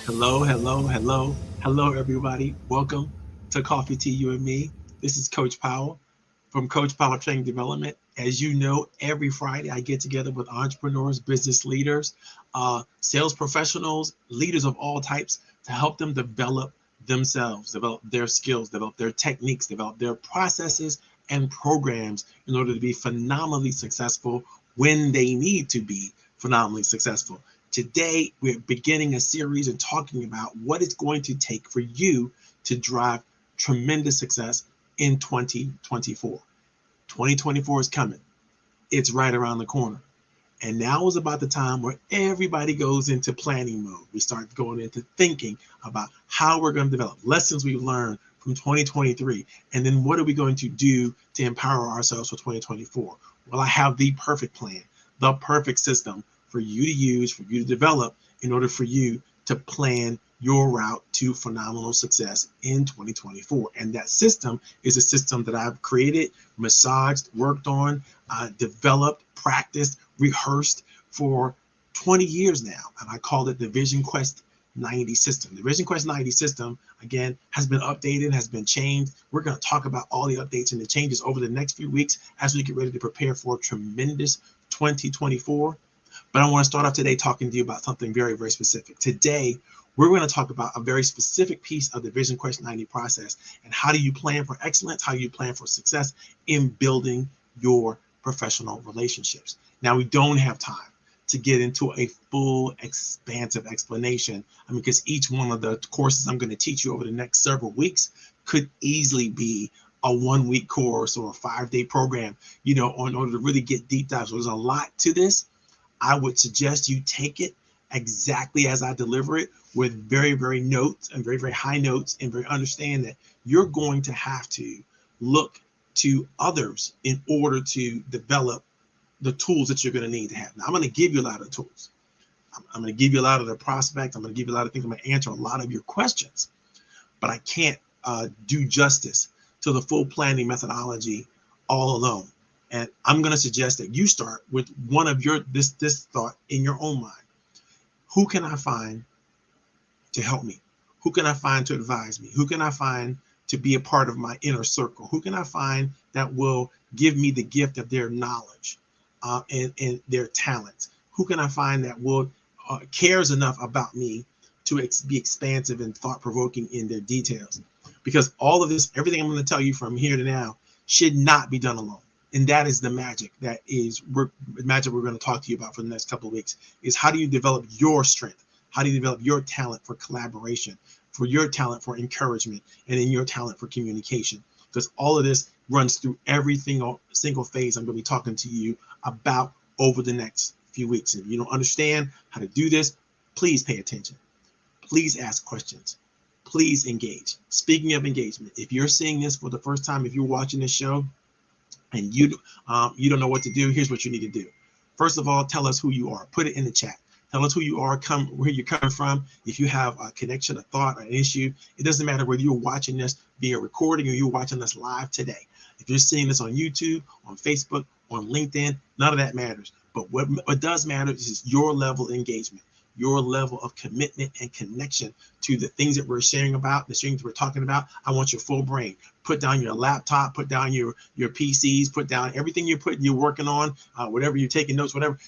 Hello, hello, hello, hello, everybody. Welcome to Coffee Tea, You and Me. This is Coach Powell from Coach Powell Training Development. As you know, every Friday I get together with entrepreneurs, business leaders, sales professionals, leaders of all types to help them develop themselves, develop their skills, develop their techniques, develop their processes and programs in order to be phenomenally successful when they need to be phenomenally successful. Today, we're beginning a series and talking about what it's going to take for you to drive tremendous success in 2024. 2024 is coming. It's right around the corner. And now is about the time where everybody goes into planning mode. We start going into thinking about how we're going to develop lessons we've learned from 2023. And then what are we going to do to empower ourselves for 2024? Well, I have the perfect plan, the perfect system for you to use, for you to develop in order for you to plan your route to phenomenal success in 2024. And that system is a system that I've created, massaged, worked on, developed, practiced, rehearsed for 20 years now. And I call it the VisionQuest 90 system. The VisionQuest 90 system, again, has been updated, has been changed. We're going to talk about all the updates and the changes over the next few weeks as we get ready to prepare for a tremendous 2024. But I want to start off today talking to you about something very, very specific. Today, we're going to talk about a very specific piece of the VisionQuest 90 process and how do you plan for excellence, how do you plan for success in building your professional relationships. Now, we don't have time to get into a full, expansive explanation because each one of the courses I'm going to teach you over the next several weeks could easily be a 1-week course or a 5-day program, in order to really get deep dive. So there's a lot to this. I would suggest you take it exactly as I deliver it with very, very notes and very, very high notes and very understand that you're going to have to look to others in order to develop the tools that you're going to need to have. Now, I'm going to give you a lot of tools. I'm going to give you a lot of the prospects. I'm going to give you a lot of things. I'm going to answer a lot of your questions, but I can't do justice to the full planning methodology all alone. And I'm going to suggest that you start with one of this thought in your own mind. Who can I find to help me? Who can I find to advise me? Who can I find to be a part of my inner circle? Who can I find that will give me the gift of their knowledge and their talents? Who can I find that will cares enough about me to be expansive and thought-provoking in their details? Because all of this, everything I'm going to tell you from here to now, should not be done alone. And that is the magic we're going to talk to you about for the next couple of weeks, is how do you develop your strength? How do you develop your talent for collaboration, for your talent for encouragement, and in your talent for communication. Because all of this runs through every single phase I'm going to be talking to you about over the next few weeks. If you don't understand how to do this, please pay attention. Please ask questions. Please engage. Speaking of engagement, if you're seeing this for the first time, if you're watching this show and you don't know what to do, here's what you need to do. First of all, tell us who you are. Put it in the chat. Tell us who you are, where you're coming from. If you have a connection, a thought, an issue, it doesn't matter whether you're watching this via recording or you're watching this live today. If you're seeing this on YouTube, on Facebook, on LinkedIn, none of that matters. But what does matter is your level of engagement, your level of commitment and connection to the things that we're sharing about, the things we're talking about. I want your full brain. Put down your laptop, put down your PCs, put down everything you're working on, whatever you're taking notes, whatever.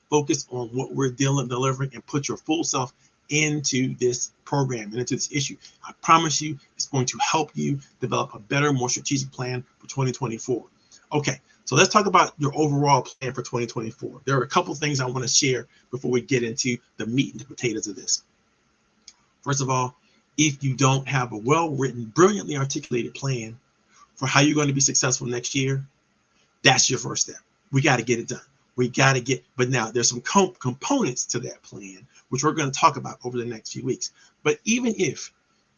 Focus on what we're delivering and put your full self into this program and into this issue. I promise you it's going to help you develop a better, more strategic plan for 2024. Okay, so let's talk about your overall plan for 2024. There are a couple things I want to share before we get into the meat and the potatoes of this. First of all, if you don't have a well-written, brilliantly articulated plan for how you're going to be successful next year, that's your first step. We got to get it done. But now there's some components to that plan, which we're going to talk about over the next few weeks. But even if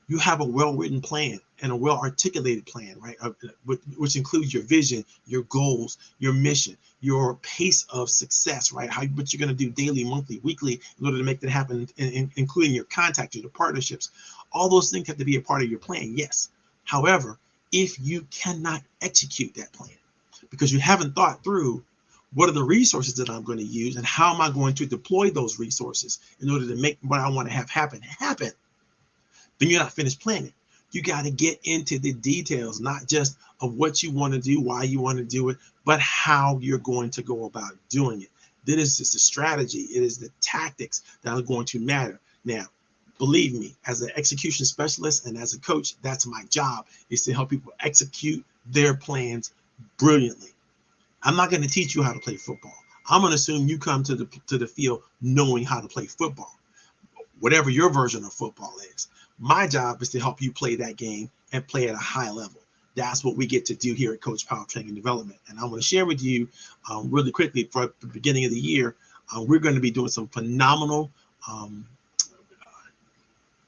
you have a well-written plan and a well-articulated plan, right, which includes your vision, your goals, your mission, your pace of success, right, what you're going to do daily, monthly, weekly in order to make that happen, including your contacts, your partnerships, all those things have to be a part of your plan, yes. However, if you cannot execute that plan because you haven't thought through what are the resources that I'm going to use and how am I going to deploy those resources in order to make what I want to have happen, then you're not finished planning. You got to get into the details, not just of what you want to do, why you want to do it, but how you're going to go about doing it. That is just the strategy. It is the tactics that are going to matter. Now, believe me, as an execution specialist and as a coach, that's my job, is to help people execute their plans brilliantly. I'm not going to teach you how to play football. I'm going to assume you come to the field knowing how to play football, whatever your version of football is. My job is to help you play that game and play at a high level. That's what we get to do here at Coach Power Training Development. And I'm going to share with you really quickly for the beginning of the year, we're going to be doing some phenomenal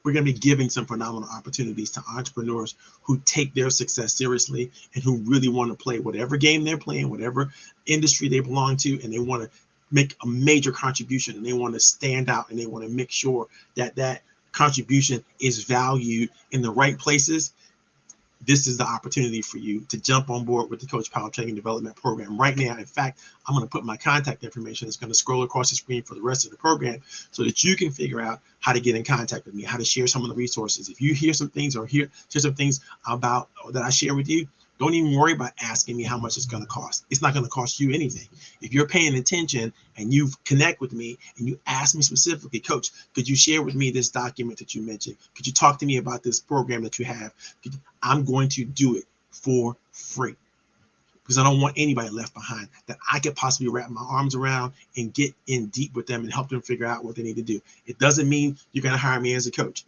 we're going to be giving some phenomenal opportunities to entrepreneurs who take their success seriously and who really want to play whatever game they're playing, whatever industry they belong to, and they want to make a major contribution and they want to stand out and they want to make sure that that contribution is valued in the right places. This is the opportunity for you to jump on board with the Coach Power Training Development Program right now. In fact, I'm going to put my contact information. It's going to scroll across the screen for the rest of the program so that you can figure out how to get in contact with me, how to share some of the resources. If you hear some things or hear some things about that I share with you, don't even worry about asking me how much it's going to cost. It's not going to cost you anything. If you're paying attention and you connect with me and you ask me specifically, Coach, could you share with me this document that you mentioned? Could you talk to me about this program that you have? I'm going to do it for free because I don't want anybody left behind that I could possibly wrap my arms around and get in deep with them and help them figure out what they need to do. It doesn't mean you're going to hire me as a coach.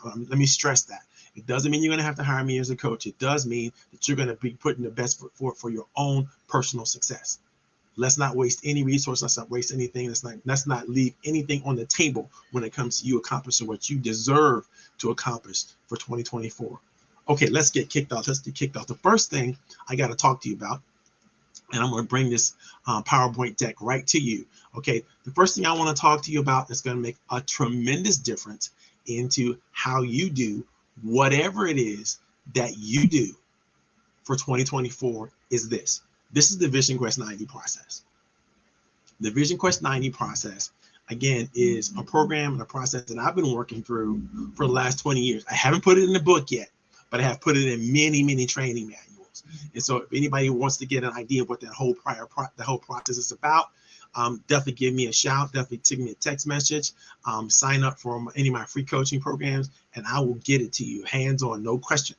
Let me stress that. It doesn't mean you're going to have to hire me as a coach. It does mean that you're going to be putting the best foot forward for your own personal success. Let's not waste any resource. Let's not waste anything. Let's not leave anything on the table when it comes to you accomplishing what you deserve to accomplish for 2024. Okay, let's get kicked off. The first thing I got to talk to you about, and I'm going to bring this PowerPoint deck right to you. Okay, the first thing I want to talk to you about is going to make a tremendous difference into how you do whatever it is that you do for 2024 is this. This is the VisionQuest 90 process. The VisionQuest 90 process, again, is a program and a process that I've been working through for the last 20 years. I haven't put it in the book yet, but I have put it in many, many training manuals. And so if anybody wants to get an idea of what the whole process is about, definitely give me a shout, definitely send me a text message, sign up for any of my free coaching programs, and I will get it to you hands-on, no question.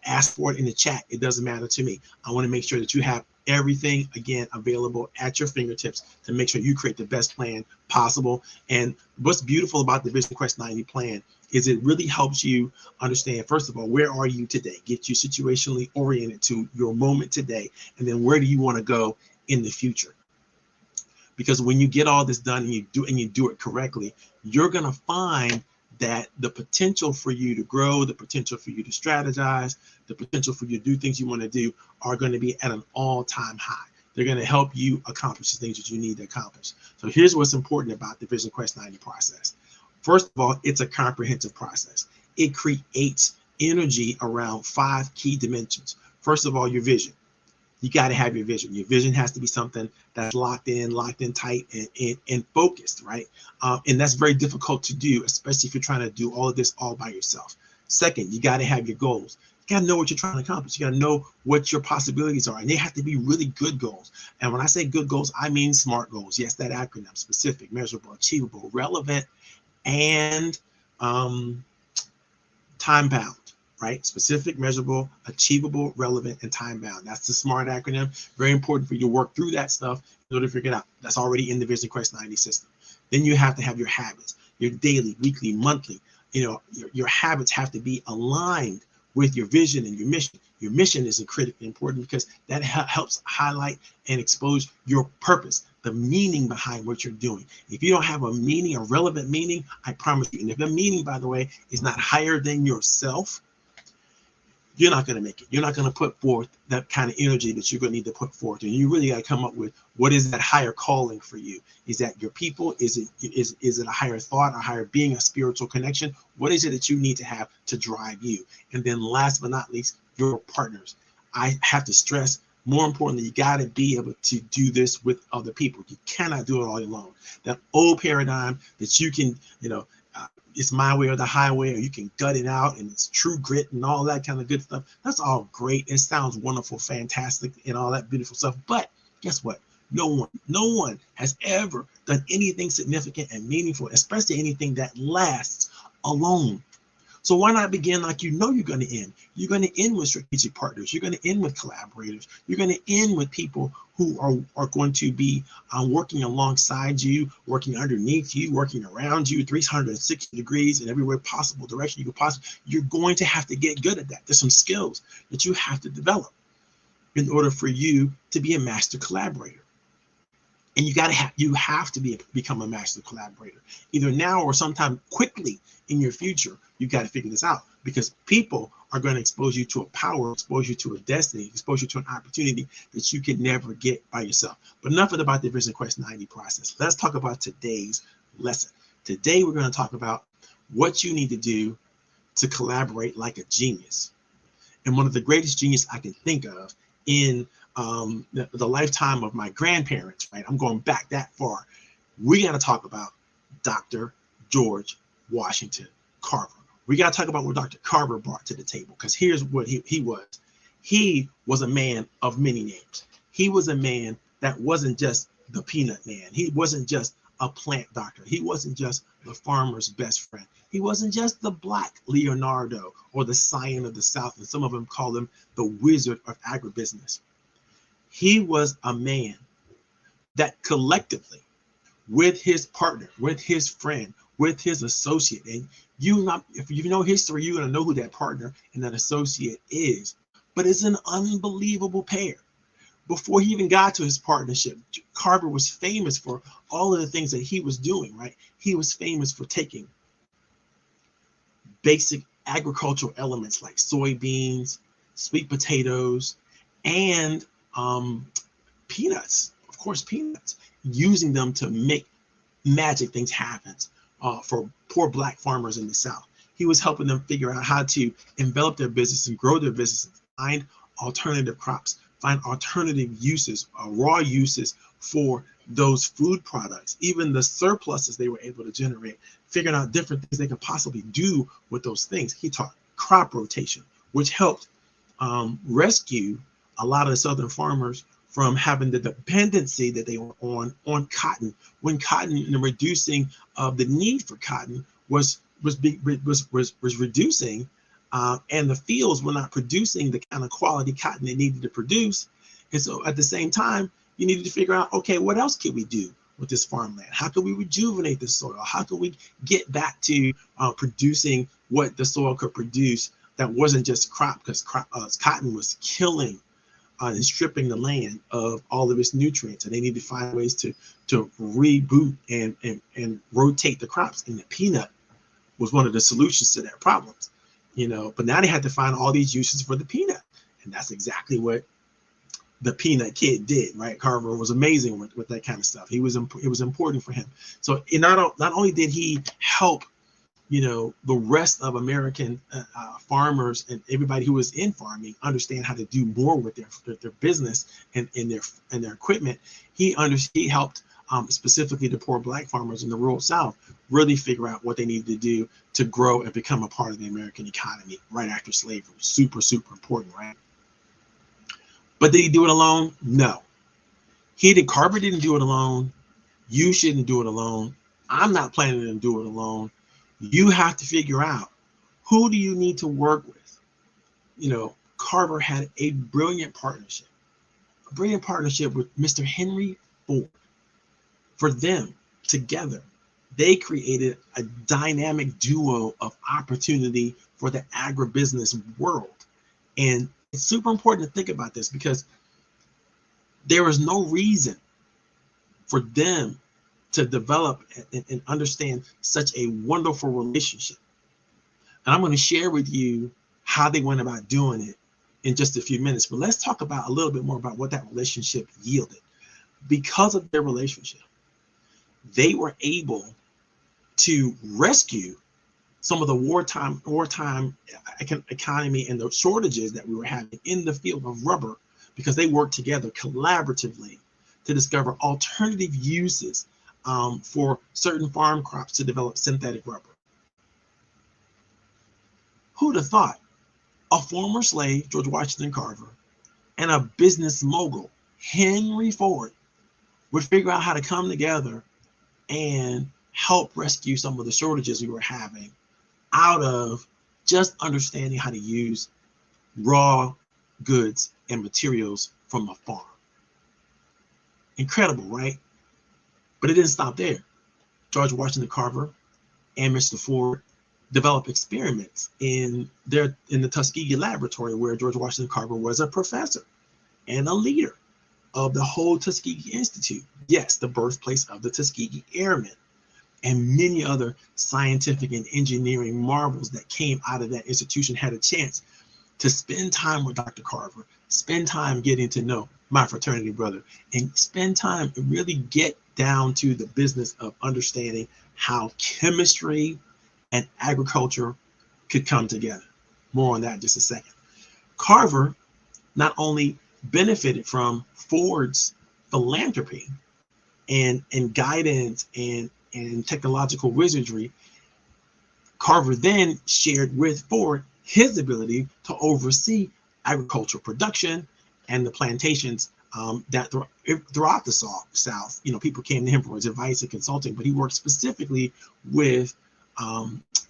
ask for it in the chat. It doesn't matter to me. I want to make sure that you have everything, again, available at your fingertips to make sure you create the best plan possible. And what's beautiful about the VisionQuest 90 plan is it really helps you understand, first of all, where are you today? Get you situationally oriented to your moment today. And then where do you want to go in the future? Because when you get all this done and you do it correctly, you're going to find that the potential for you to grow, the potential for you to strategize, the potential for you to do things you want to do are going to be at an all-time high. They're going to help you accomplish the things that you need to accomplish. So here's what's important about the VisionQuest 90 process. First of all, it's a comprehensive process. It creates energy around 5 key dimensions. First of all, your vision. You got to have your vision. Your vision has to be something that's locked in tight and focused, right? And that's very difficult to do, especially if you're trying to do all of this all by yourself. Second, you got to have your goals. You got to know what you're trying to accomplish. You got to know what your possibilities are, and they have to be really good goals. And when I say good goals, I mean SMART goals. Yes, that acronym: specific, measurable, achievable, relevant, and time-bound. Right? Specific, measurable, achievable, relevant, and time-bound. That's the SMART acronym. Very important for you to work through that stuff in order to figure it out. That's already in the VisionQuest 90 system. Then you have to have your habits, your daily, weekly, monthly. Your habits have to be aligned with your vision and your mission. Your mission is critically important because that helps highlight and expose your purpose, the meaning behind what you're doing. If you don't have a meaning, a relevant meaning, I promise you, and if the meaning, by the way, is not higher than yourself, you're not going to make it. You're not going to put forth that kind of energy that you're going to need to put forth. And you really got to come up with, what is that higher calling for you? Is that your people? Is it a higher thought, a higher being, a spiritual connection? What is it that you need to have to drive you? And then last but not least, your partners. I have to stress, more importantly, you got to be able to do this with other people. You cannot do it all alone. That old paradigm that you can, it's my way or the highway, or you can gut it out and it's true grit and all that kind of good stuff. That's all great. It sounds wonderful, fantastic, and all that beautiful stuff. But guess what? No one has ever done anything significant and meaningful, especially anything that lasts, alone. So why not begin like you're going to end? You're going to end with strategic partners. You're going to end with collaborators. You're going to end with people who are going to be working alongside you, working underneath you, working around you, 360 degrees in every way possible direction you could possibly. You're going to have to get good at that. There's some skills that you have to develop in order for you to be a master collaborator. And you have to become a master collaborator, either now or sometime quickly in your future. You got to figure this out, because people are going to expose you to a power, expose you to a destiny, expose you to an opportunity that you can never get by yourself. But enough about the VisionQuest 90 process. Let's talk about today's lesson. Today, we're going to talk about what you need to do to collaborate like a genius. And one of the greatest genius I can think of in the lifetime of my grandparents, right? I'm going back that far. We got to talk about Dr. George Washington Carver. We got to talk about what Dr. Carver brought to the table, because here's what he was. He was a man of many names. He was a man that wasn't just the peanut man. He wasn't just a plant doctor. He wasn't just the farmer's best friend. He wasn't just the Black Leonardo or the Scion of the South, and some of them call him the Wizard of Agribusiness. He was a man that collectively, with his partner, with his friend, with his associate, and if you know history, you're going to know who that partner and that associate is. But it's an unbelievable pair. Before he even got to his partnership, Carver was famous for all of the things that he was doing, right? He was famous for taking basic agricultural elements like soybeans, sweet potatoes, and peanuts, of course, peanuts, using them to make magic things happen for poor Black farmers in the South. He was helping them figure out how to envelop their business and grow their business and find alternative crops, find alternative uses, raw uses for those food products, even the surpluses they were able to generate, figuring out different things they could possibly do with those things. He taught crop rotation, which helped rescue a lot of the Southern farmers from having the dependency that they were on cotton, when cotton and the reducing of the need for cotton was reducing and the fields were not producing the kind of quality cotton they needed to produce. And so at the same time, you needed to figure out, okay, what else can we do with this farmland? How can we rejuvenate the soil? How can we get back to producing what the soil could produce that wasn't just crop, because cotton was killing and stripping the land of all of its nutrients, and they need to find ways to reboot and rotate the crops. And the peanut was one of the solutions to that problems, But now they had to find all these uses for the peanut, and that's exactly what the peanut kid did, right? Carver was amazing with that kind of stuff. It was important for him. So not only did he help the rest of American farmers and everybody who was in farming understand how to do more with their business and their equipment. He helped specifically the poor Black farmers in the rural South really figure out what they needed to do to grow and become a part of the American economy right after slavery. Super, super important, right? But did he do it alone? No. Carver didn't do it alone. You shouldn't do it alone. I'm not planning to do it alone. You have to figure out, who do you need to work with? Carver had a brilliant partnership with Mr. Henry Ford. For them, together, they created a dynamic duo of opportunity for the agribusiness world. And it's super important to think about this, because there was no reason for them to develop and understand such a wonderful relationship. And I'm going to share with you how they went about doing it in just a few minutes. But let's talk about a little bit more about what that relationship yielded. Because of their relationship, they were able to rescue some of the wartime economy and the shortages that we were having in the field of rubber, because they worked together collaboratively to discover alternative uses for certain farm crops to develop synthetic rubber. Who'd have thought a former slave, George Washington Carver, and a business mogul, Henry Ford, would figure out how to come together and help rescue some of the shortages we were having out of just understanding how to use raw goods and materials from a farm. Incredible, right? But it didn't stop there. George Washington Carver and Mr. Ford developed experiments in the Tuskegee laboratory, where George Washington Carver was a professor and a leader of the whole Tuskegee Institute. Yes, the birthplace of the Tuskegee Airmen, and many other scientific and engineering marvels that came out of that institution had a chance to spend time with Dr. Carver, spend time getting to know my fraternity brother, and spend time and really get down to the business of understanding how chemistry and agriculture could come together. More on that in just a second. Carver not only benefited from Ford's philanthropy and guidance and technological wizardry, Carver then shared with Ford his ability to oversee agricultural production and the plantations that throughout the South. People came to him for his advice and consulting, but he worked specifically with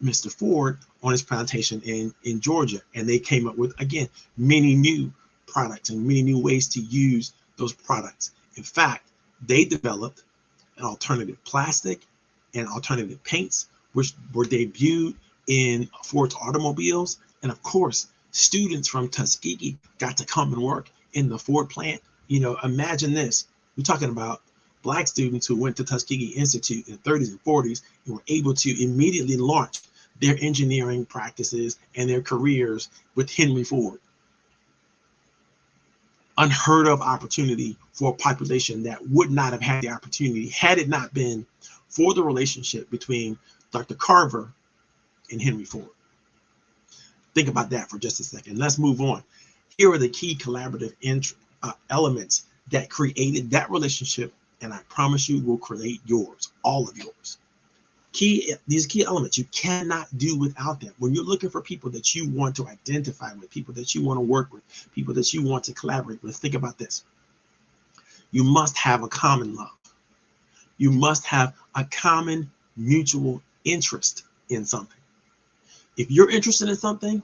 Mr. Ford on his plantation in Georgia. And they came up with, again, many new products and many new ways to use those products. In fact, they developed an alternative plastic and alternative paints, which were debuted in Ford's automobiles. And of course, students from Tuskegee got to come and work in the Ford plant. Imagine this. We're talking about Black students who went to Tuskegee Institute in the 30s and 40s and were able to immediately launch their engineering practices and their careers with Henry Ford. Unheard of opportunity for a population that would not have had the opportunity had it not been for the relationship between Dr. Carver and Henry Ford. Think about that for just a second. Let's move on. Here are the key collaborative elements that created that relationship, and I promise you will create yours, all of yours. These key elements you cannot do without them. When you're looking for people that you want to identify with, people that you want to work with, people that you want to collaborate with, think about this. You must have a common love. You must have a common mutual interest in something. If you're interested in something,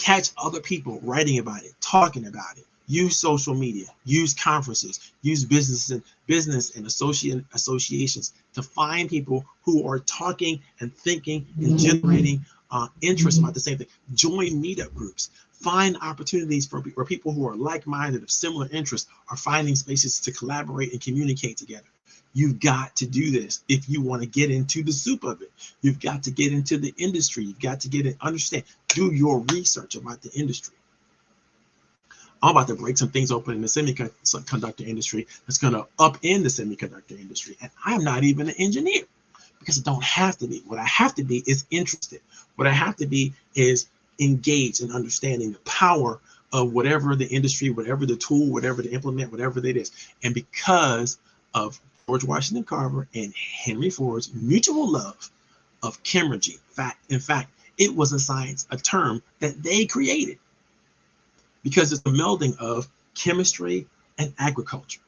Catch other people writing about it, talking about it. Use social media, use conferences, use business and associations to find people who are talking and thinking and generating interest about the same thing. Join meetup groups. Find opportunities where people who are like-minded of similar interests are finding spaces to collaborate and communicate together. You've got to do this if you want to get into the soup of it. You've got to get into the industry. You've got to get it, understand, do your research about the industry. I'm about to break some things open in the semiconductor industry that's going to upend the semiconductor industry. And I'm not even an engineer because I don't have to be. What I have to be is interested. What I have to be is engaged in understanding the power of whatever the industry, whatever the tool, whatever to implement, whatever it is. And because of George Washington Carver and Henry Ford's mutual love of chemurgy, in fact, it was a term that they created, because it's a melding of chemistry and agriculture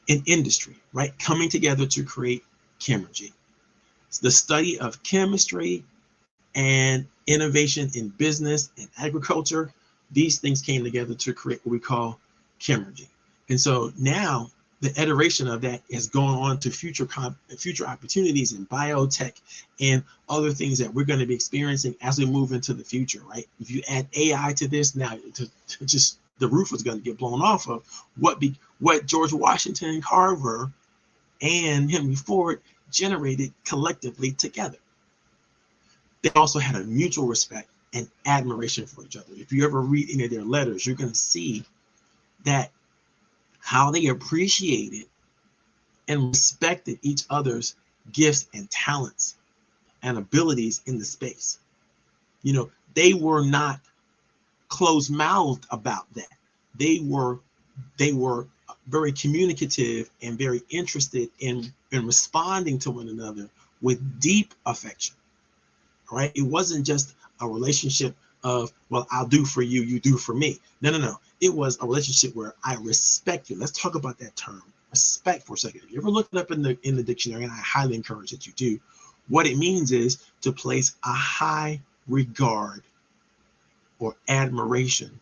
and industry, right? Coming together to create chemurgy. It's the study of chemistry and innovation in business and agriculture. These things came together to create what we call chemurgy. And so now the iteration of that has gone on to future opportunities in biotech and other things that we're going to be experiencing as we move into the future, right? If you add AI to this now, just the roof is going to get blown off of what George Washington Carver and Henry Ford generated collectively together. They also had a mutual respect and admiration for each other. If you ever read any of their letters, you're going to see that how they appreciated and respected each other's gifts and talents and abilities in the space. You know, they were not closed-mouthed about that. They were very communicative and very interested in responding to one another with deep affection. Right? It wasn't just a relationship of, well, I'll do for you, you do for me. No. It was a relationship where I respect you. Let's talk about that term, respect, for a second. If you ever look it up in the dictionary, and I highly encourage that you do, what it means is to place a high regard or admiration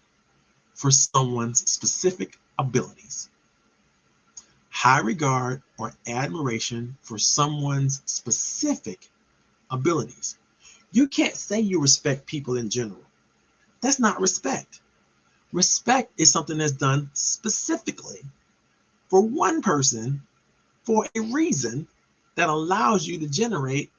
for someone's specific abilities. High regard or admiration for someone's specific abilities. You can't say you respect people in general. That's not respect. Respect is something that's done specifically for one person for a reason that allows you to generate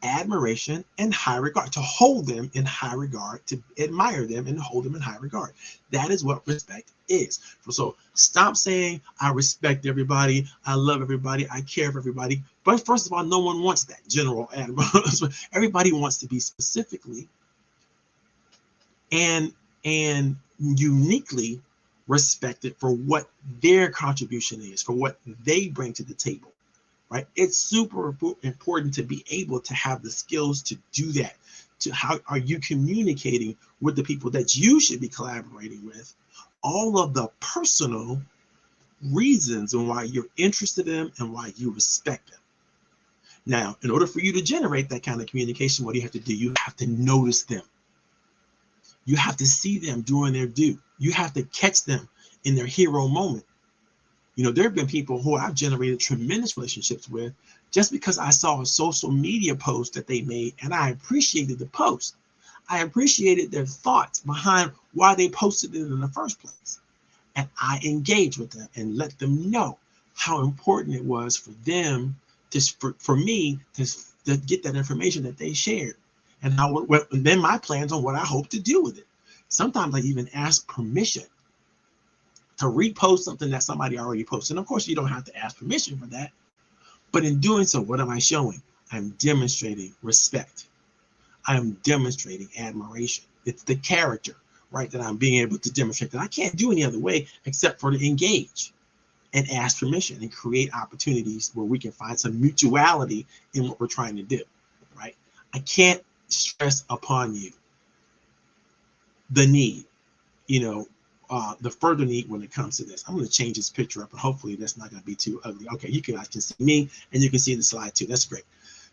admiration and high regard, to hold them in high regard, to admire them and hold them in high regard. That is what respect is. So stop saying, I respect everybody, I love everybody, I care for everybody. But first of all, no one wants that general admiration. Everybody wants to be specifically and uniquely respected for what their contribution is, for what they bring to the table. Right? It's super important to be able to have the skills to do that. To how are you communicating with the people that you should be collaborating with? All of the personal reasons and why you're interested in them and why you respect them. Now, in order for you to generate that kind of communication, what do you have to do? You have to notice them. You have to see them doing their due. You have to catch them in their hero moment. You know, there have been people who I've generated tremendous relationships with just because I saw a social media post that they made and I appreciated the post. I appreciated their thoughts behind why they posted it in the first place. And I engaged with them and let them know how important it was for them for me to get that information that they shared. And then my plans on what I hope to do with it. Sometimes I even ask permission to repost something that somebody already posted. And of course, you don't have to ask permission for that. But in doing so, what am I showing? I'm demonstrating respect. I am demonstrating admiration. It's the character, right, that I'm being able to demonstrate that I can't do any other way except for to engage and ask permission and create opportunities where we can find some mutuality in what we're trying to do, right? I can't stress upon you the need, the further need when it comes to this. I'm going to change this picture up and hopefully that's not going to be too ugly. Okay, you can see me and you can see the slide too. That's great.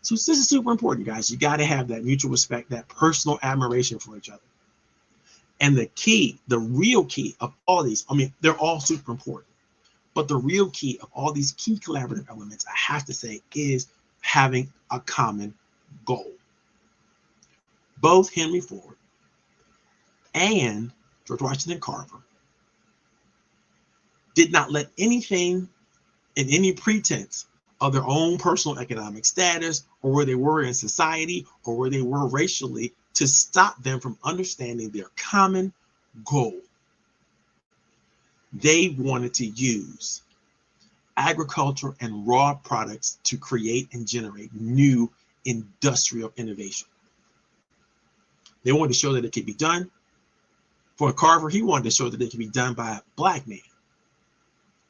So this is super important, guys. You got to have that mutual respect, that personal admiration for each other. And the key, the real key of all these, I mean, they're all super important, but the real key of all these key collaborative elements, I have to say, is having a common goal. Both Henry Ford and George Washington Carver did not let anything in any pretense of their own personal economic status or where they were in society or where they were racially to stop them from understanding their common goal. They wanted to use agriculture and raw products to create and generate new industrial innovation. They wanted to show that it could be done. For Carver, he wanted to show that it could be done by a Black man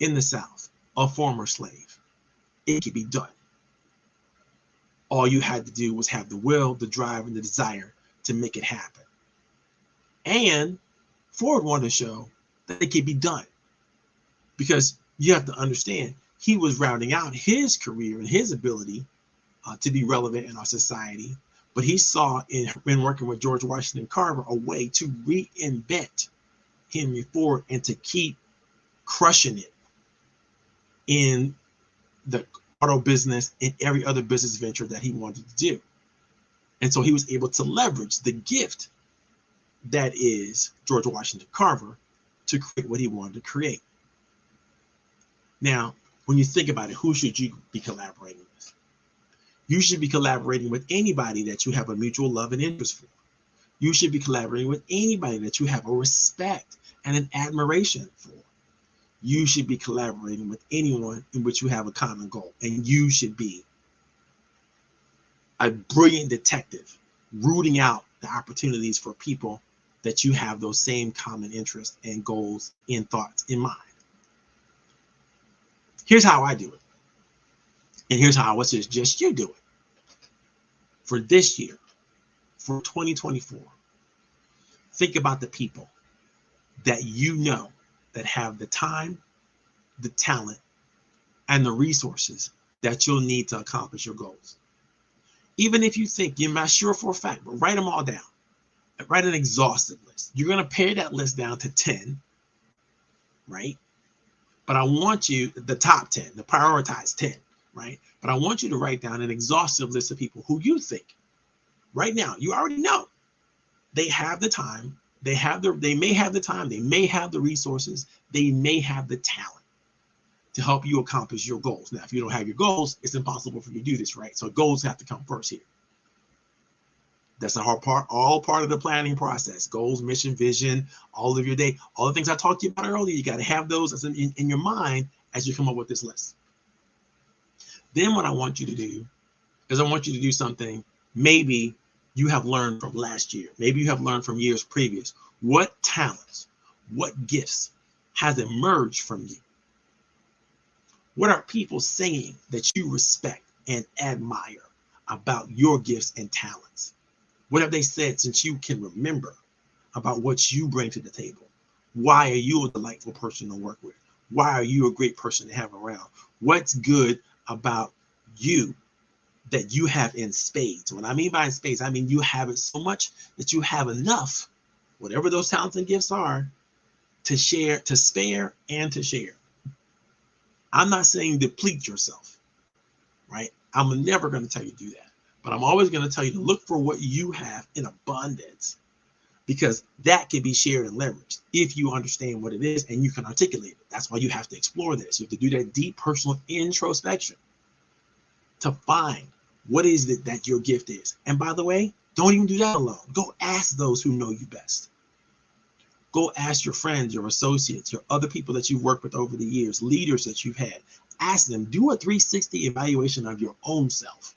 in the South, a former slave. It could be done. All you had to do was have the will, the drive, and the desire to make it happen. And Ford wanted to show that it could be done, because you have to understand, he was rounding out his career and his ability to be relevant in our society, but he saw in working with George Washington Carver a way to reinvent Henry Ford and to keep crushing it in the auto business and every other business venture that he wanted to do. And so he was able to leverage the gift that is George Washington Carver to create what he wanted to create. Now, when you think about it, who should you be collaborating with? You should be collaborating with anybody that you have a mutual love and interest for. You should be collaborating with anybody that you have a respect and an admiration for. You should be collaborating with anyone in which you have a common goal. And you should be a brilliant detective rooting out the opportunities for people that you have those same common interests and goals and thoughts in mind. Here's how I do it. And here's how I would suggest you do it. For this year, for 2024, think about the people that you know that have the time, the talent, and the resources that you'll need to accomplish your goals. Even if you think you're not sure for a fact, but write them all down. Write an exhaustive list. You're going to pare that list down to 10, right? But I want you, the top 10, the prioritized 10, right? But I want you to write down an exhaustive list of people who you think right now, you already know they have the time, they may have the time, they may have the resources, they may have the talent to help you accomplish your goals. Now, if you don't have your goals, it's impossible for you to do this, right? So goals have to come first here. That's the hard part, all part of the planning process. Goals, mission, vision, all of your day, all the things I talked to you about earlier, you got to have those in your mind as you come up with this list. Then what I want you to do is I want you to do something maybe you have learned from last year. Maybe you have learned from years previous. What talents, what gifts has emerged from you? What are people saying that you respect and admire about your gifts and talents? What have they said since you can remember about what you bring to the table? Why are you a delightful person to work with? Why are you a great person to have around? What's good about you that you have in spades? What I mean by in spades, I mean you have it so much that you have enough, whatever those talents and gifts are, to share, to spare, and to share. I'm not saying deplete yourself, right? I'm never going to tell you to do that. But I'm always going to tell you to look for what you have in abundance, because that can be shared and leveraged if you understand what it is and you can articulate it. That's why you have to explore this. You have to do that deep personal introspection to find what is it that your gift is. And by the way, don't even do that alone. Go ask those who know you best. Go ask your friends, your associates, your other people that you've worked with over the years, leaders that you've had. Ask them, do a 360 evaluation of your own self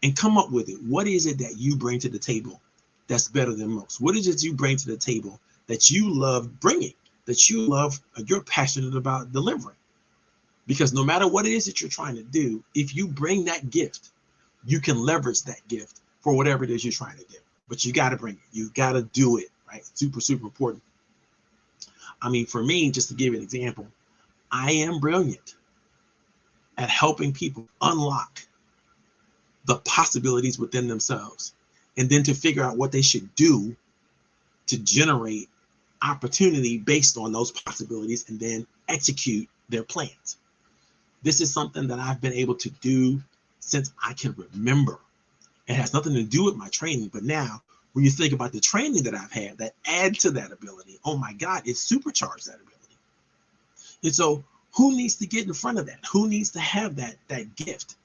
and come up with it. What is it that you bring to the table that's better than most? What is it you bring to the table that you love bringing, that you love, you're passionate about delivering? Because no matter what it is that you're trying to do, if you bring that gift, you can leverage that gift for whatever it is you're trying to do. But you got to bring it. You got to do it, right? Super, super important. I mean, for me, just to give you an example, I am brilliant at helping people unlock the possibilities within themselves and then to figure out what they should do to generate opportunity based on those possibilities and then execute their plans. This is something that I've been able to do since I can remember. It has nothing to do with my training, but now when you think about the training that I've had that add to that ability, oh my God, it supercharged that ability. And so who needs to get in front of that? Who needs to have that gift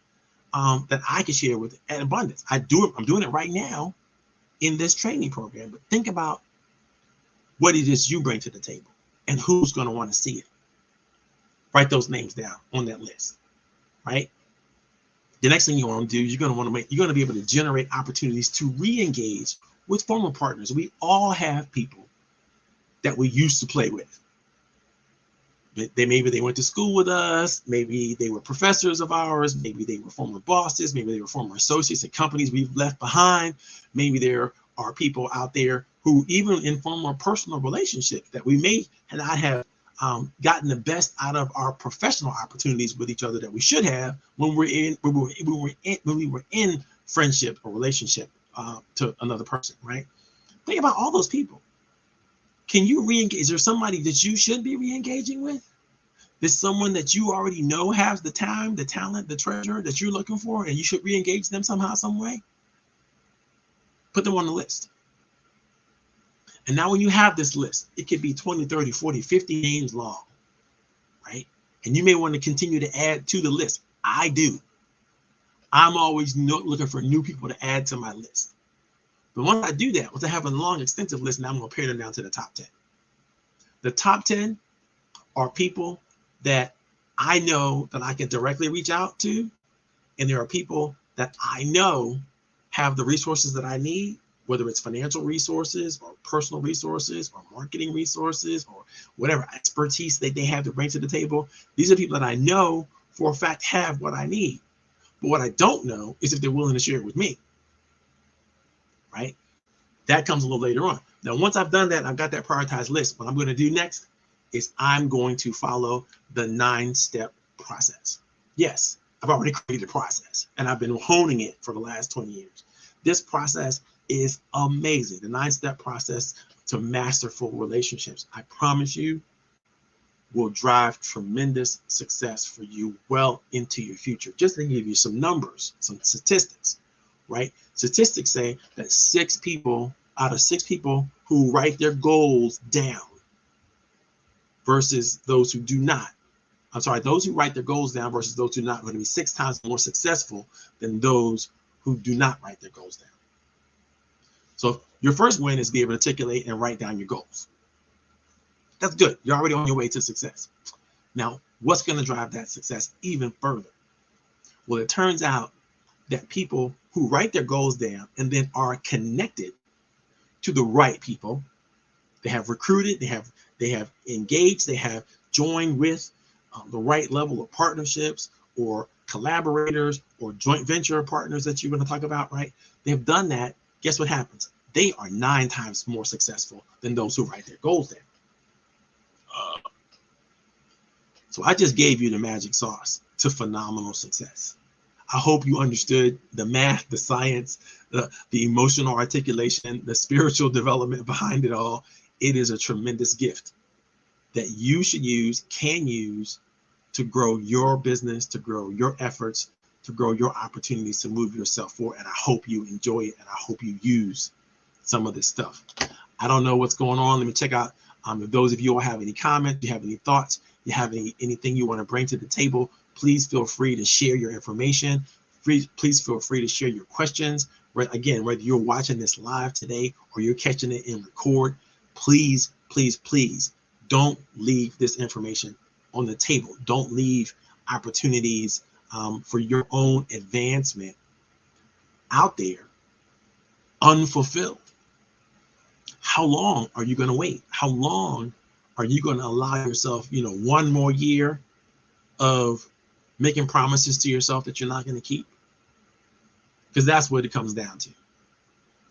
that I can share with at abundance? I'm doing it right now in this training program, but think about what it is you bring to the table and who's going to want to see it. Write those names down on that list, right? The next thing you want to do is you're going to be able to generate opportunities to re-engage with former partners. We all have people that we used to play with. Maybe they went to school with us, maybe they were professors of ours, maybe they were former bosses, maybe they were former associates at companies we've left behind. Maybe there are people out there who, even in former personal relationships, that we may not have gotten the best out of our professional opportunities with each other that we should have when we were in friendship or relationship to another person, right? Think about all those people. Can you re-engage? Is there somebody that you should be re-engaging with? There's someone that you already know has the time, the talent, the treasure that you're looking for, and you should re-engage them somehow, some way? Put them on the list. And now when you have this list, it could be 20, 30, 40, 50 names long, right? And you may want to continue to add to the list. I do. I'm always looking for new people to add to my list. But once I do that, once I have a long, extensive list, now I'm going to pare them down to the top 10. The top 10 are people that I know that I can directly reach out to. And there are people that I know have the resources that I need, whether it's financial resources or personal resources or marketing resources or whatever expertise that they have to bring to the table. These are people that I know for a fact have what I need. But what I don't know is if they're willing to share it with me. Right? That comes a little later on. Now, once I've done that, I've got that prioritized list. What I'm going to do next is I'm going to follow the 9-step process. Yes, I've already created a process and I've been honing it for the last 20 years. This process is amazing. The 9-step process to masterful relationships, I promise you, will drive tremendous success for you well into your future. Just to give you some numbers, some statistics. Right? Statistics say that 6 people out of 6 people who write their goals down versus those who do not. Those who write their goals down versus those who do not are going to be 6 times more successful than those who do not write their goals down. So your first win is to be able to articulate and write down your goals. That's good. You're already on your way to success. Now, what's going to drive that success even further? Well, it turns out that people who write their goals down and then are connected to the right people, they have recruited, they have engaged, they have joined with the right level of partnerships or collaborators or joint venture partners that you're going to talk about, right? They've done that. Guess what happens? They are 9 times more successful than those who write their goals down. So I just gave you the magic sauce to phenomenal success. I hope you understood the math, the science, the emotional articulation, the spiritual development behind it all. It is a tremendous gift that you should use, can use to grow your business, to grow your efforts, to grow your opportunities to move yourself forward. And I hope you enjoy it. And I hope you use some of this stuff. I don't know what's going on. Let me check out if those of you all have any comments, you have any thoughts, you have anything you want to bring to the table, please feel free to share your information. Please feel free to share your questions. Again, whether you're watching this live today or you're catching it in record, please, please, please don't leave this information on the table. Don't leave opportunities for your own advancement out there unfulfilled. How long are you going to wait? How long are you going to allow yourself, one more year of making promises to yourself that you're not going to keep? Because that's what it comes down to.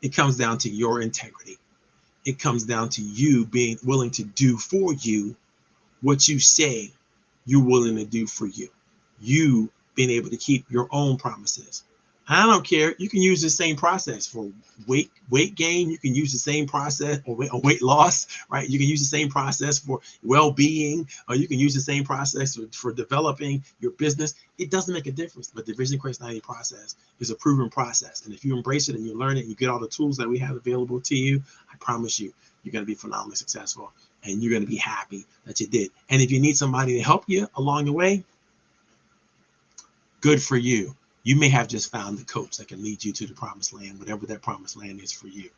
It comes down to your integrity. It comes down to you being willing to do for you what you say you're willing to do for you. You being able to keep your own promises. I don't care. You can use the same process for weight gain. You can use the same process or weight loss, right? You can use the same process for well-being, or you can use the same process for developing your business. It doesn't make a difference. But the VisionQuest 90 process is a proven process. And if you embrace it and you learn it, and you get all the tools that we have available to you, I promise you, you're going to be phenomenally successful, and you're going to be happy that you did. And if you need somebody to help you along the way, good for you. You may have just found the coach that can lead you to the promised land, whatever that promised land is for you.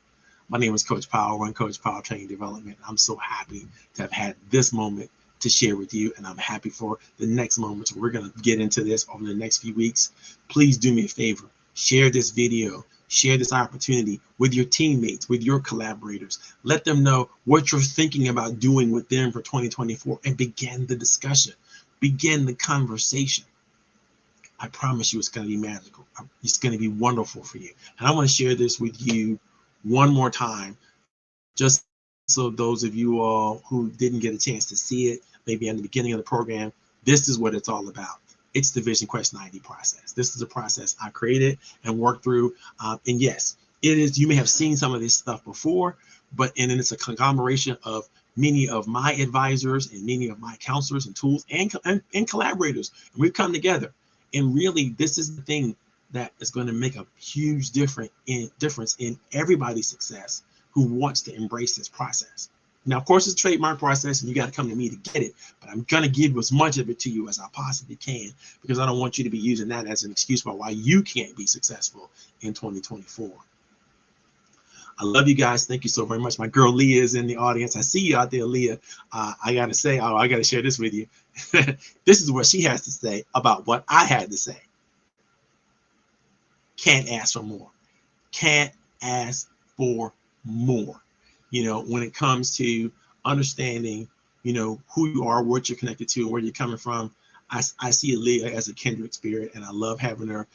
My name is Coach Powell, run Coach Powell Training Development. I'm so happy to have had this moment to share with you, and I'm happy for the next moments. We're going to get into this over the next few weeks. Please do me a favor. Share this video. Share this opportunity with your teammates, with your collaborators. Let them know what you're thinking about doing with them for 2024 and begin the discussion. Begin the conversation. I promise you it's going to be magical. It's going to be wonderful for you. And I want to share this with you one more time, just so those of you all who didn't get a chance to see it, maybe in the beginning of the program, this is what it's all about. It's the VisionQuest 90 process. This is a process I created and worked through. And yes, it is. You may have seen some of this stuff before, but and then it's a conglomeration of many of my advisors and many of my counselors and tools and collaborators. And we've come together. And really, this is the thing that is going to make a huge difference in everybody's success who wants to embrace this process. Now, of course, it's a trademark process, and you got to come to me to get it. But I'm going to give as much of it to you as I possibly can, because I don't want you to be using that as an excuse for why you can't be successful in 2024. I love you guys. Thank you so very much. My girl Leah is in the audience. I see you out there, Leah. I got to say, I got to share this with you. This is what she has to say about what I had to say. Can't ask for more. Can't ask for more. You know, when it comes to understanding, you know, who you are, what you're connected to, and where you're coming from, I see Leah as a kindred spirit, and I love having her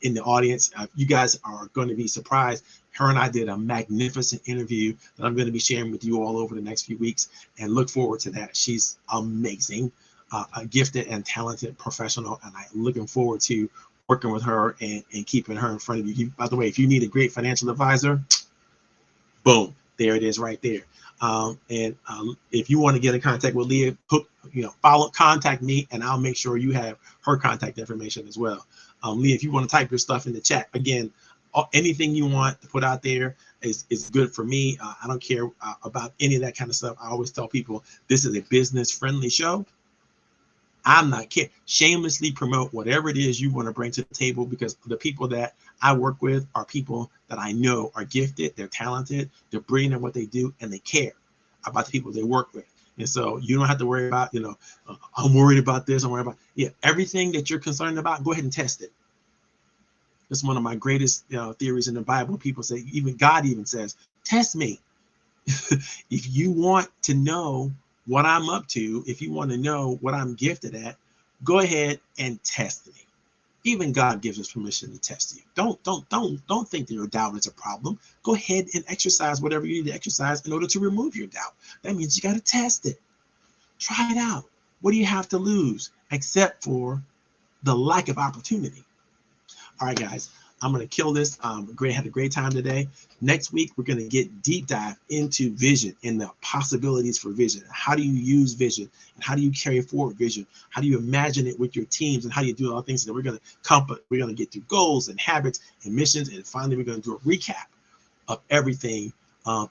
in the audience. You guys are going to be surprised. Her and I did a magnificent interview that I'm going to be sharing with you all over the next few weeks, and look forward to that. She's amazing, a gifted and talented professional, and I'm looking forward to working with her and keeping her in front of you. By the way, if you need a great financial advisor, boom, there it is right there. If you want to get in contact with Leah, contact me, and I'll make sure you have her contact information as well. Leah, if you want to type your stuff in the chat, again, anything you want to put out there is good for me. I don't care about any of that kind of stuff. I always tell people this is a business-friendly show. I'm not kidding. Shamelessly promote whatever it is you want to bring to the table, because the people that I work with are people that I know are gifted, they're talented, they're brilliant at what they do, and they care about the people they work with. And so you don't have to worry about, I'm worried about this, I'm worried about, everything that you're concerned about, go ahead and test it. It's one of my greatest theories in the Bible. People say, even God even says, test me. If you want to know what I'm up to, if you want to know what I'm gifted at, go ahead and test me. Even God gives us permission to test you. Don't think that your doubt is a problem. Go ahead and exercise whatever you need to exercise in order to remove your doubt. That means you got to test it. Try it out. What do you have to lose except for the lack of opportunity? All right, guys, I'm going to kill this. Had a great time today. Next week, we're going to get deep dive into vision and the possibilities for vision. How do you use vision? And how do you carry forward vision? How do you imagine it with your teams? And how do you do all things that we're going to get through goals and habits and missions. And finally, we're going to do a recap of everything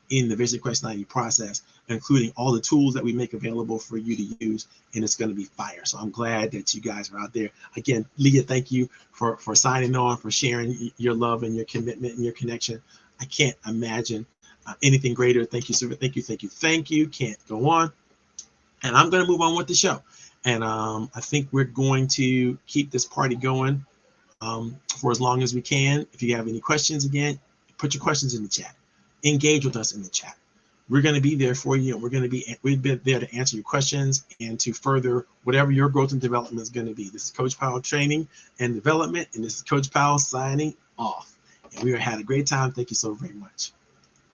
in the VisionQuest 90 process, including all the tools that we make available for you to use, and it's going to be fire. So I'm glad that you guys are out there. Again, Leah, thank you for signing on, for sharing your love and your commitment and your connection. I can't imagine anything greater. Thank you, sir. Thank you. Can't go on. And I'm going to move on with the show. And I think we're going to keep this party going for as long as we can. If you have any questions, again, put your questions in the chat. Engage with us in the chat. We're going to be there for you, and we've been there to answer your questions and to further whatever your growth and development is going to be. This is Coach Powell Training and Development, and this is Coach Powell signing off. And we had a great time. Thank you so very much.